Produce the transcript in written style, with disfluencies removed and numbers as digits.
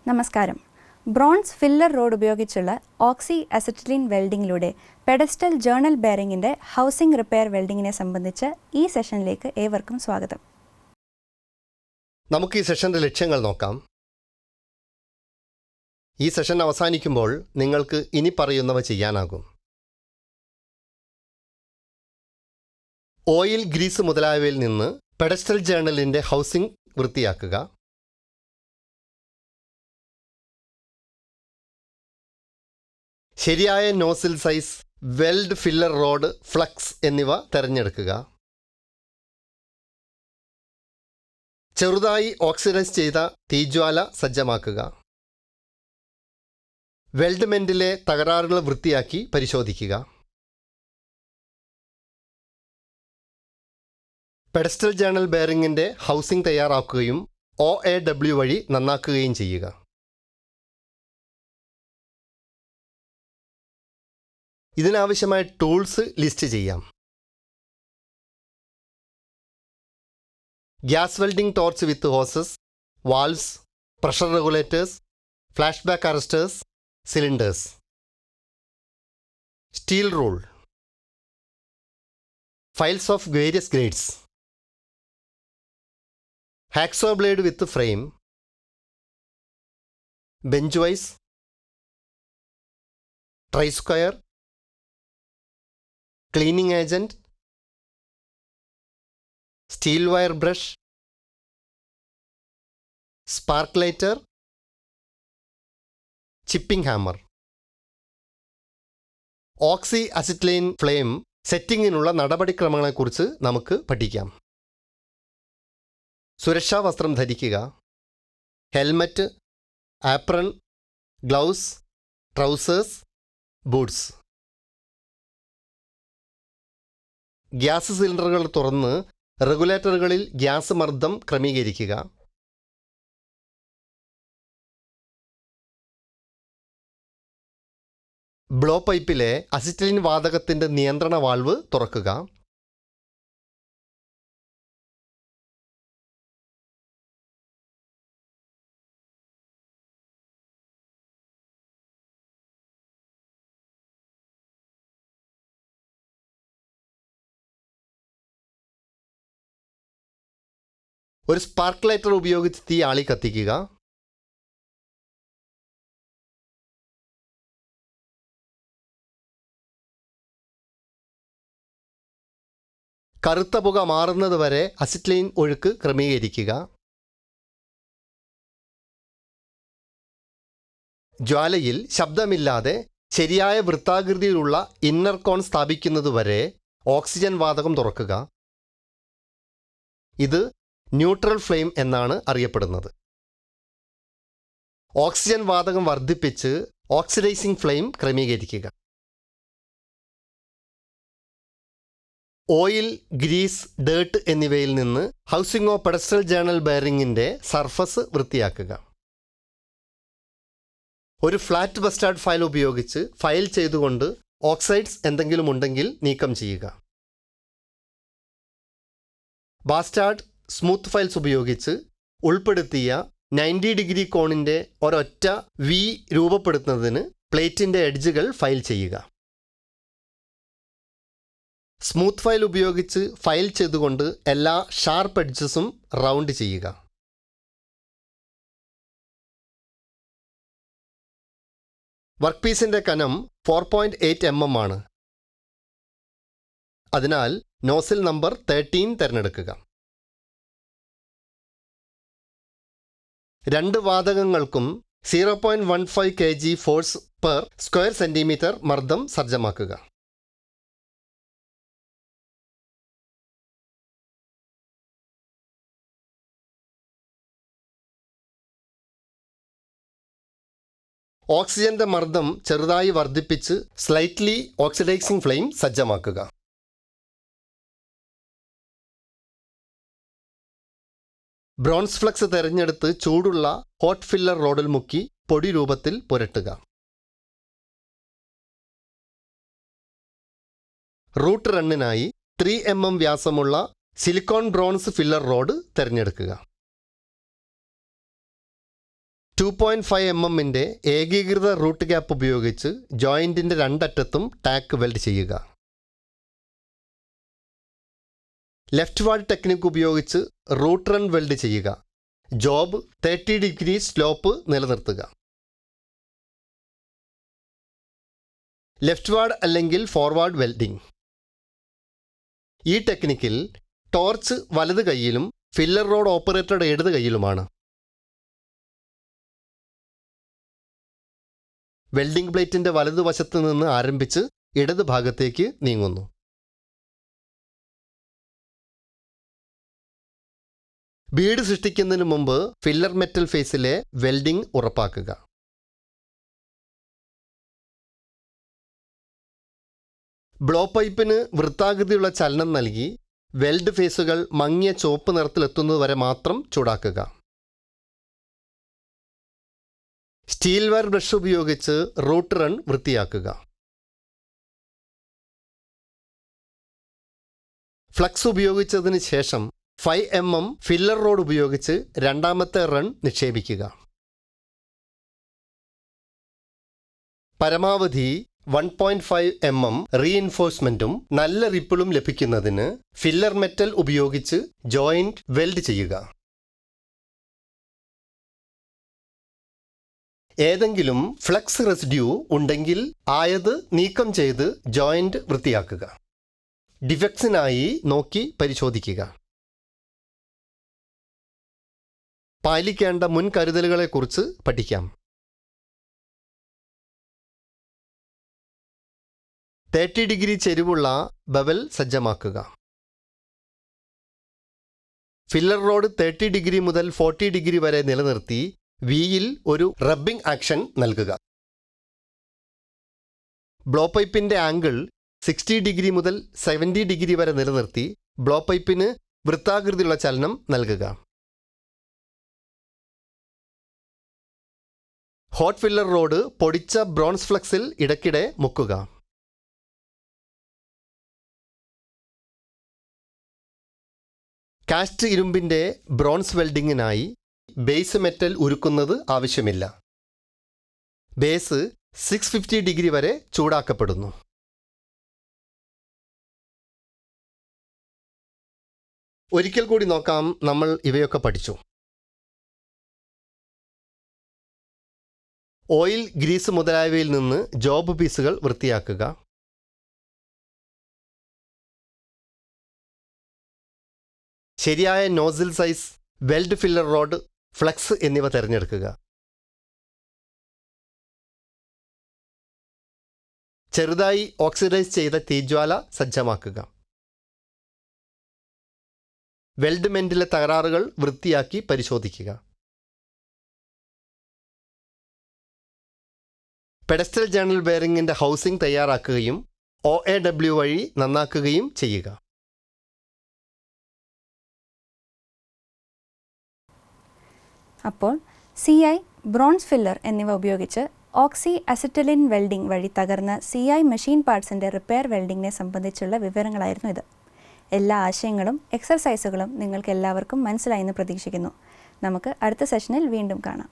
നമസ്കാരം. Bronze filler rod ഉപയോഗിച്ചുള്ള oxy acetylene വെൽഡിങ്ങിലൂടെ പെഡസ്റ്റൽ ജേർണൽ ബെയറിംഗിൻ്റെ ഹൗസിംഗ് റിപ്പയർ വെൽഡിങ്ങിനെ സംബന്ധിച്ച് ഈ സെഷനിലേക്ക് ഏവർക്കും സ്വാഗതം. നമുക്ക് ഈ സെഷൻ്റെ ലക്ഷ്യങ്ങൾ നോക്കാം. ഈ സെഷൻ അവസാനിക്കുമ്പോൾ നിങ്ങൾക്ക് ഇനി പറയുന്നവ ചെയ്യാനാകും. ഓയിൽ, ഗ്രീസ് മുതലായവയിൽ നിന്ന് പെഡസ്റ്റൽ ജേർണലിൻ്റെ ഹൗസിംഗ് വൃത്തിയാക്കുക. ശരിയായ nozzle size, weld filler rod, flux എന്നിവ തിരഞ്ഞെടുക്കുക. ചെറുതായി ഓക്സിഡൈസ് ചെയ്ത തീജ്വാല സജ്ജമാക്കുക. വെൽഡ്മെൻറ്റിലെ തകരാറുകൾ വൃത്തിയാക്കി പരിശോധിക്കുക. പെഡസ്റ്റൽ ജേർണൽ ബെയറിംഗിൻ്റെ ഹൗസിംഗ് തയ്യാറാക്കുകയും OAW വഴി നന്നാക്കുകയും ചെയ്യുക. ഇതിനാവശ്യമായ ടൂൾസ് ലിസ്റ്റ് ചെയ്യാം. Gas welding torch with hoses, valves, pressure regulators, flash back arrestors, cylinders. Steel rule, files of various grades, hacksaw blade with frame, bench vice, try square, cleaning agent, steel wire brush, spark lighter, chipping hammer. Oxy acetylene flame സെറ്റിങ്ങിനുള്ള നടപടിക്രമങ്ങളെക്കുറിച്ച് നമുക്ക് പഠിക്കാം. സുരക്ഷാ വസ്ത്രം ധരിക്കുക. Helmet, apron, gloves, trousers, boots. ഗ്യാസ് സിലിണ്ടറുകൾ തുറന്ന് റെഗുലേറ്ററുകളിൽ ഗ്യാസ് മർദ്ദം ക്രമീകരിക്കുക. ബ്ലോ പൈപ്പിലെ അസിറ്റൈലിൻ വാതകത്തിൻ്റെ നിയന്ത്രണ വാൾവ് തുറക്കുക. ഒരു സ്പാർക്ക് ലൈറ്റർ ഉപയോഗിച്ച് തീ ആളി കത്തിക്കുക. കറുത്ത പുക മാറുന്നത് വരെ അസിറ്റൈലിൻ ഒഴുക്ക് ക്രമീകരിക്കുക. ജ്വാലയിൽ ശബ്ദമില്ലാതെ ശരിയായ വൃത്താകൃതിയിലുള്ള ഇന്നർ കോൺ സ്ഥാപിക്കുന്നതുവരെ ഓക്സിജൻ വാതകം തുറക്കുക. ഇത് ന്യൂട്രൽ ഫ്ലെയിം എന്നാണ് അറിയപ്പെടുന്നത്. ഓക്സിജൻ വാതകം വർദ്ധിപ്പിച്ച് ഓക്സിഡൈസിംഗ് ഫ്ലെയിം ക്രമീകരിക്കുക. ഓയിൽ, ഗ്രീസ്, ഡേർട്ട് എന്നിവയിൽ നിന്ന് ഹൗസിംഗോ പെഡസ്റ്റൽ ജേർണൽ ബെയറിംഗിൻ്റെ സർഫസ് വൃത്തിയാക്കുക. ഒരു ഫ്ലാറ്റ് ബസ്റ്റാർഡ് ഫയൽ ഉപയോഗിച്ച് ഫയൽ ചെയ്തുകൊണ്ട് ഓക്സൈഡ്സ് എന്തെങ്കിലും ഉണ്ടെങ്കിൽ നീക്കം ചെയ്യുക. ബാസ്റ്റാർഡ് സ്മൂത്ത് ഫയൽസ് ഉപയോഗിച്ച് ഉൾപ്പെടുത്തിയ 90 ഡിഗ്രി കോണിൻ്റെ ഒരൊറ്റ വി രൂപപ്പെടുത്തുന്നതിന് പ്ലേറ്റിൻ്റെ എഡ്ജുകൾ ഫയൽ ചെയ്യുക. സ്മൂത്ത് ഫയൽ ഉപയോഗിച്ച് ഫയൽ ചെയ്തുകൊണ്ട് എല്ലാ ഷാർപ്പ് എഡ്ജസും റൗണ്ട് ചെയ്യുക. വർക്ക് പീസിൻ്റെ കനം 4.8 mm ആണ്. അതിനാൽ നോസിൽ നമ്പർ 13 തിരഞ്ഞെടുക്കുക. രണ്ട് വാതകങ്ങൾക്കും 0.15 kg force per square centimetre മർദ്ദം സജ്ജമാക്കുക. ഓക്സിജന്റെ മർദ്ദം ചെറുതായി വർദ്ധിപ്പിച്ച് സ്ലൈറ്റ്ലി ഓക്സിഡൈസിംഗ് ഫ്ലെയിം സജ്ജമാക്കുക. ബ്രോൺസ് ഫ്ലക്സ് തിരഞ്ഞെടുത്ത് ചൂടുള്ള ഹോട്ട് ഫില്ലർ റോഡിൽ മുക്കി പൊടി രൂപത്തിൽ പുരട്ടുക. റൂട്ട് റണ്ണിനായി 3 mm വ്യാസമുള്ള സിലിക്കോൺ ബ്രോൺസ് ഫില്ലർ റോഡ് തിരഞ്ഞെടുക്കുക. 2.5 mm ഏകീകൃത റൂട്ട് ഗ്യാപ്പ് ഉപയോഗിച്ച് ജോയിൻറ്റിൻ്റെ രണ്ടറ്റത്തും ടാക്ക് വെൽഡ് ചെയ്യുക. ലെഫ്റ്റ് വാർഡ് ടെക്നിക്ക് ഉപയോഗിച്ച് റൂട്ട് റൺ വെൽഡ് ചെയ്യുക. ജോബ് 30 ഡിഗ്രി സ്ലോപ്പ് നിലനിർത്തുക. ലെഫ്റ്റ് വാർഡ് അല്ലെങ്കിൽ ഫോർവാർഡ് വെൽഡിംഗ്. ഈ ടെക്നിക്കിൽ ടോർച്ച് വലത് കൈയിലും ഫില്ലർ റോഡ് ഓപ്പറേറ്ററുടെ ഇടത് കൈയിലുമാണ്. വെൽഡിംഗ് പ്ലേറ്റിൻ്റെ വലതുവശത്ത് നിന്ന് ആരംഭിച്ച് ഇടത് ഭാഗത്തേക്ക് നീങ്ങുന്നു. ബീഡ് സൃഷ്ടിക്കുന്നതിന് മുമ്പ് ഫില്ലർ മെറ്റൽ ഫേസിലെ വെൽഡിംഗ് ഉറപ്പാക്കുക. ബ്ലോ പൈപ്പിന് വൃത്താകൃതിയുള്ള ചലനം നൽകി വെൽഡ് ഫേസുകൾ മങ്ങിയ ചുവപ്പ് നിറത്തിലെത്തുന്നതുവരെ മാത്രം ചൂടാക്കുക. സ്റ്റീൽ വയർ ബ്രഷ് ഉപയോഗിച്ച് റൂട്ട് റൺ വൃത്തിയാക്കുക. ഫ്ലക്സ് ഉപയോഗിച്ചതിന് ശേഷം 5 mm ഫില്ലർ റോഡ് ഉപയോഗിച്ച് രണ്ടാമത്തെ റൺ നിക്ഷേപിക്കുക. പരമാവധി 1.5 mm റീഇൻഫോഴ്സ്മെൻറ്റും നല്ല റിപ്പിളും ലഭിക്കുന്നതിന് ഫില്ലർ മെറ്റൽ ഉപയോഗിച്ച് ജോയിൻറ്റ് വെൽഡ് ചെയ്യുക. ഏതെങ്കിലും ഫ്ലക്സ് റെസിഡ്യൂ ഉണ്ടെങ്കിൽ ആയത് നീക്കം ചെയ്ത് ജോയിൻറ്റ് വൃത്തിയാക്കുക. ഡിഫക്ട്സിനായി നോക്കി പരിശോധിക്കുക. പാലിക്കേണ്ട മുൻകരുതലുകളെക്കുറിച്ച് പഠിക്കാം. 30 ഡിഗ്രി ചെരിവുള്ള ബവൽ സജ്ജമാക്കുക. ഫില്ലർ റോഡ് 30 ഡിഗ്രി മുതൽ 40 ഡിഗ്രി വരെ നിലനിർത്തി വിയിൽ ഒരു റബ്ബിംഗ് ആക്ഷൻ നൽകുക. ബ്ലോ പൈപ്പിൻ്റെ ആംഗിൾ 60 ഡിഗ്രി മുതൽ 70 ഡിഗ്രി വരെ നിലനിർത്തി ബ്ലോ പൈപ്പിന് വൃത്താകൃതിയുള്ള ചലനം നൽകുക. ഹോട്ട് ഫില്ലർ റോഡ് പൊടിച്ച ബ്രോൺസ് ഫ്ലക്സിൽ ഇടയ്ക്കിടെ മുക്കുക. കാസ്റ്റ് ഇരുമ്പിൻ്റെ ബ്രോൺസ് വെൽഡിങ്ങിനായി ബേസ് മെറ്റൽ ഉരുക്കുന്നത് ആവശ്യമില്ല. ബേസ് 650 ഡിഗ്രി വരെ ചൂടാക്കപ്പെടുന്നു. ഒരിക്കൽ കൂടി നോക്കാം. നമ്മൾ ഇവയൊക്കെ പഠിച്ചു. ഓയിൽ, ഗ്രീസ് മുതലായവയിൽ നിന്ന് ജോബ് പീസുകൾ വൃത്തിയാക്കുക. ശരിയായ nozzle size, weld filler rod, flux എന്നിവ തിരഞ്ഞെടുക്കുക. ചെറുതായി ഓക്സിഡൈസ് ചെയ്ത തീജ്വാല സജ്ജമാക്കുക. വെൽഡ് മെൻറ്റിലെ തകരാറുകൾ വൃത്തിയാക്കി പരിശോധിക്കുക. പെഡസ്റ്റൽ ജേർണൽ ബെയറിംഗിൻ്റെ ഹൗസിംഗ് തയ്യാറാക്കുകയും OAW വഴി നന്നാക്കുകയും ചെയ്യുക. അപ്പോൾ CI, ബ്രോൺസ് ഫില്ലർ എന്നിവ ഉപയോഗിച്ച് ഓക്സി അസറ്റലിൻ വെൽഡിംഗ് വഴി തകർന്ന CI മെഷീൻ പാർട്സിൻ്റെ റിപ്പയർ വെൽഡിങ്ങിനെ സംബന്ധിച്ചുള്ള വിവരങ്ങളായിരുന്നു ഇത്. എല്ലാ ആശയങ്ങളും എക്സർസൈസുകളും നിങ്ങൾക്ക് എല്ലാവർക്കും മനസ്സിലായെന്ന് പ്രതീക്ഷിക്കുന്നു. നമുക്ക് അടുത്ത സെഷനിൽ വീണ്ടും കാണാം.